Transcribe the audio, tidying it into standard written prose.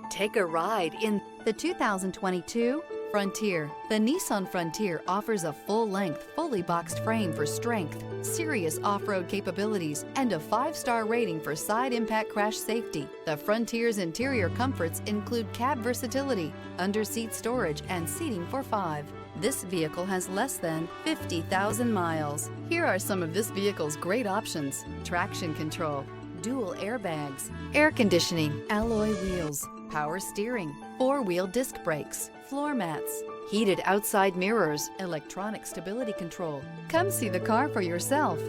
Take a ride in the 2022 Frontier. The Nissan Frontier offers a full-length, fully boxed frame for strength, serious off-road capabilities, and a 5-star rating for side impact crash safety. The Frontier's interior comforts include cab versatility, under-seat storage, and seating for 5. This vehicle has less than 50,000 miles. Here are some of this vehicle's great options: traction control, dual airbags, air conditioning, alloy wheels, power steering, 4-wheel disc brakes, floor mats, heated outside mirrors, electronic stability control. Come see the car for yourself.